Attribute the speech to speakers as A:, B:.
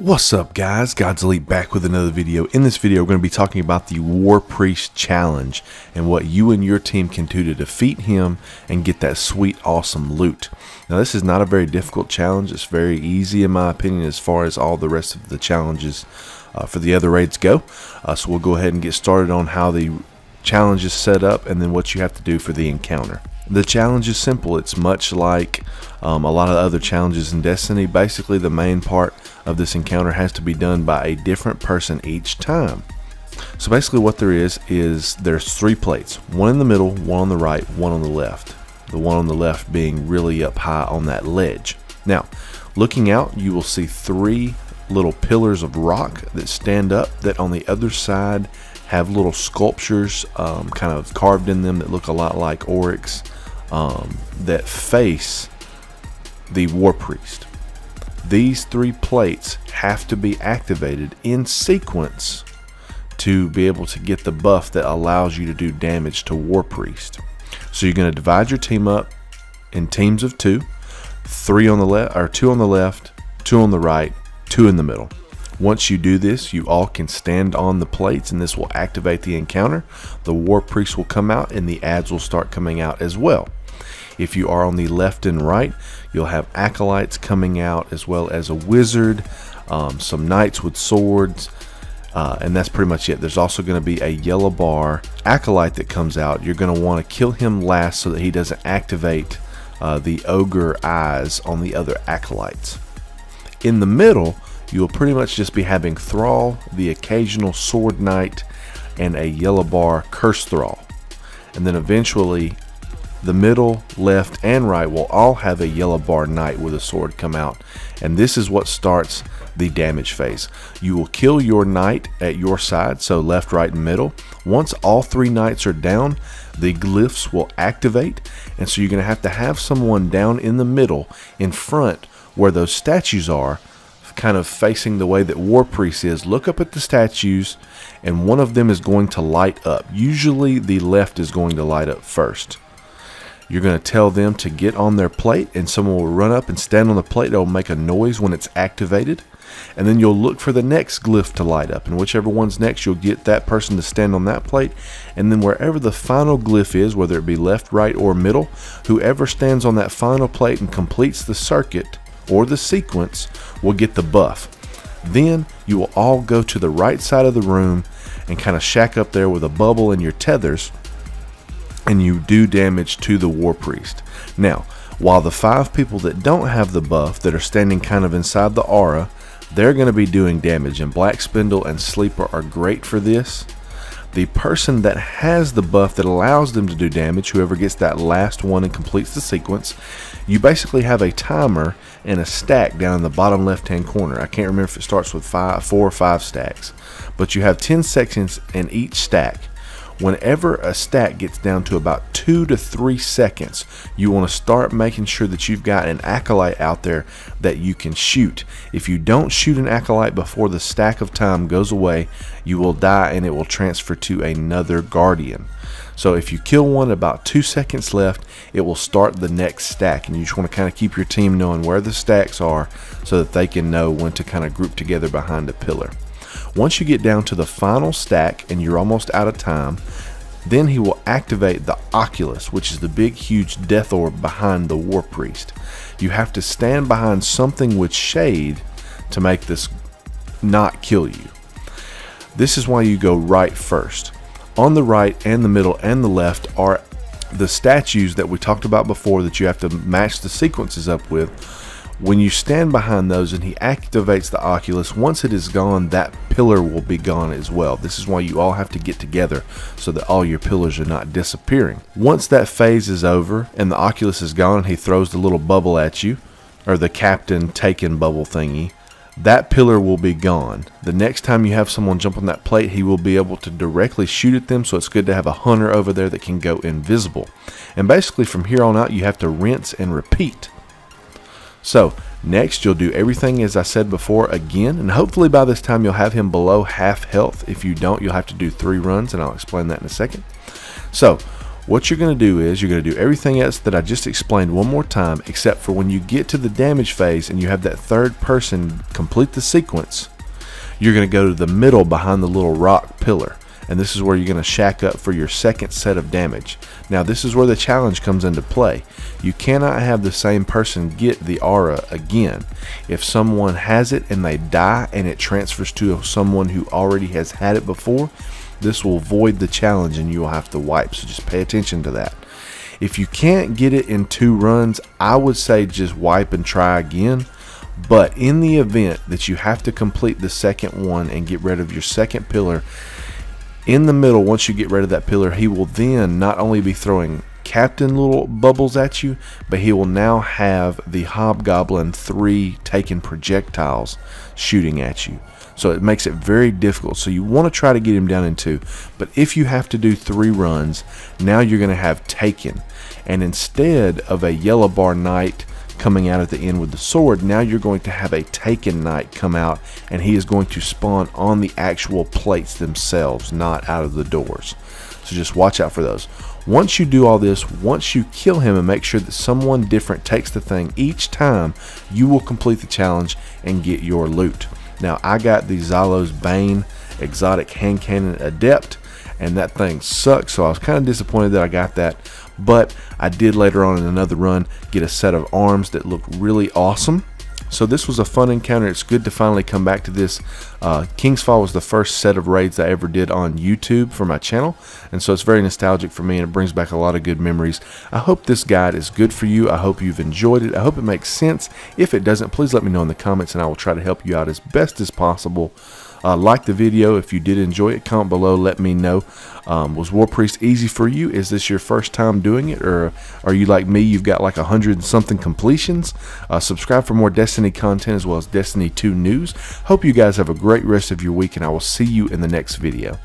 A: What's up, guys? God's Elite back with another video. In this video, we're going to be talking about the Warpriest challenge and what you and your team can do to defeat him and get that sweet, awesome loot. Now, this is not a very difficult challenge. It's very easy, in my opinion, as far as all the rest of the challenges for the other raids go. So we'll go ahead and get started on how the challenge is set up and then what you have to do for the encounter. The challenge is simple. It's much like a lot of other challenges in Destiny. Basically, the main part of this encounter has to be done by a different person each time. So basically what there is there's 3 plates. One in the middle, one on the right, one on the left. The one on the left being really up high on that ledge. Now, looking out, you will see 3 little pillars of rock that stand up that on the other side have little sculptures kind of carved in them that look a lot like oryx that face the Warpriest. These 3 plates have to be activated in sequence to be able to get the buff that allows you to do damage to Warpriest. So you're going to divide your team up in teams of 2, 3 on the left, or 2 on the left, 2 on the right, 2 in the middle. Once you do this, you all can stand on the plates and this will activate the encounter. The Warpriest will come out and the ads will start coming out as well. If you are on the left and right, you'll have acolytes coming out as well as a wizard, some knights with swords, and that's pretty much it. There's also going to be a yellow bar acolyte that comes out. You're going to want to kill him last so that he doesn't activate the ogre eyes on the other acolytes. In the middle, you will pretty much just be having Thrall, the occasional sword knight, and a yellow bar curse Thrall. And then eventually the middle, left, and right will all have a yellow bar knight with a sword come out. And this is what starts the damage phase. You will kill your knight at your side, so left, right, and middle. Once all 3 knights are down, the glyphs will activate. And so you're going to have someone down in the middle in front where those statues are, kind of facing the way that Warpriest is. Look up at the statues and one of them is going to light up. Usually the left is going to light up first. You're going to tell them to get on their plate and someone will run up and stand on the plate. It will make a noise when it's activated, and then you'll look for the next glyph to light up, and whichever one's next, you'll get that person to stand on that plate, and then wherever the final glyph is, whether it be left, right, or middle, whoever stands on that final plate and completes the circuit or the sequence will get the buff. Then you will all go to the right side of the room and kind of shack up there with a bubble and your tethers, and you do damage to the Warpriest. Now, while the 5 people that don't have the buff, that are standing kind of inside the aura, they're going to be doing damage, and Black Spindle and Sleeper are great for this. The person that has the buff that allows them to do damage, whoever gets that last one and completes the sequence, you basically have a timer and a stack down in the bottom left hand corner. I can't remember if it starts with 4 or 5 stacks, but you have 10 seconds in each stack. Whenever a stack gets down to about 2 to 3 seconds, you want to start making sure that you've got an acolyte out there that you can shoot. If you don't shoot an acolyte before the stack of time goes away, you will die and it will transfer to another guardian. So if you kill one about 2 seconds left, it will start the next stack, and you just want to kind of keep your team knowing where the stacks are so that they can know when to kind of group together behind a pillar. Once you get down to the final stack and you're almost out of time, then he will activate the Oculus, which is the big huge death orb behind the Warpriest. You have to stand behind something with shade to make this not kill you. This is why you go right first. On the right and the middle and the left are the statues that we talked about before that you have to match the sequences up with. When you stand behind those and he activates the Oculus, once it is gone, that pillar will be gone as well. This is why you all have to get together so that all your pillars are not disappearing. Once that phase is over and the Oculus is gone, he throws the little bubble at you, or the captain taken bubble thingy, that pillar will be gone. The next time you have someone jump on that plate, he will be able to directly shoot at them, so it's good to have a hunter over there that can go invisible. And basically from here on out, you have to rinse and repeat. So next you'll do everything as I said before again, and hopefully by this time you'll have him below half health. If you don't, you'll have to do 3 runs, and I'll explain that in a second. So What you're going to do is you're going to do everything else that I just explained one more time, except for when you get to the damage phase and you have that third person complete the sequence, you're going to go to the middle behind the little rock pillar. And this is where you're going to shack up for your second set of damage. Now this is where the challenge comes into play. You cannot have the same person get the aura again. If someone has it and they die and it transfers to someone who already has had it before, this will void the challenge and you will have to wipe. So just pay attention to that. If you can't get it in 2 runs, I would say just wipe and try again. But in the event that you have to complete the second one and get rid of your second pillar, in the middle, once you get rid of that pillar, he will then not only be throwing captain little bubbles at you, but he will now have the hobgoblin 3 taken projectiles shooting at you. So it makes it very difficult. So you want to try to get him down in 2. But if you have to do 3 runs, now you're going to have taken. And instead of a yellow bar knight coming out at the end with the sword, now you're going to have a taken knight come out, and he is going to spawn on the actual plates themselves, not out of the doors. So just watch out for those. Once you do all this, once you kill him and make sure that someone different takes the thing each time, you will complete the challenge and get your loot. Now I got the Xylo's Bane Exotic Handcannon Adept, and that thing sucks, so I was kind of disappointed that I got that. But I did later on in another run get a set of arms that look really awesome. So this was a fun encounter. It's good to finally come back to this. King's Fall was the first set of raids I ever did on YouTube for my channel, and so it's very nostalgic for me, and it brings back a lot of good memories. I hope this guide is good for you. I hope you've enjoyed it. I hope it makes sense. If it doesn't, please let me know in the comments, and I will try to help you out as best as possible. Like the video if you did enjoy it. Comment below, let me know. Was Warpriest easy for you? Is this your first time doing it, or are you like me, you've got like 100 and something completions? Subscribe for more Destiny content as well as Destiny 2 news. Hope you guys have a great rest of your week, and I will see you in the next video.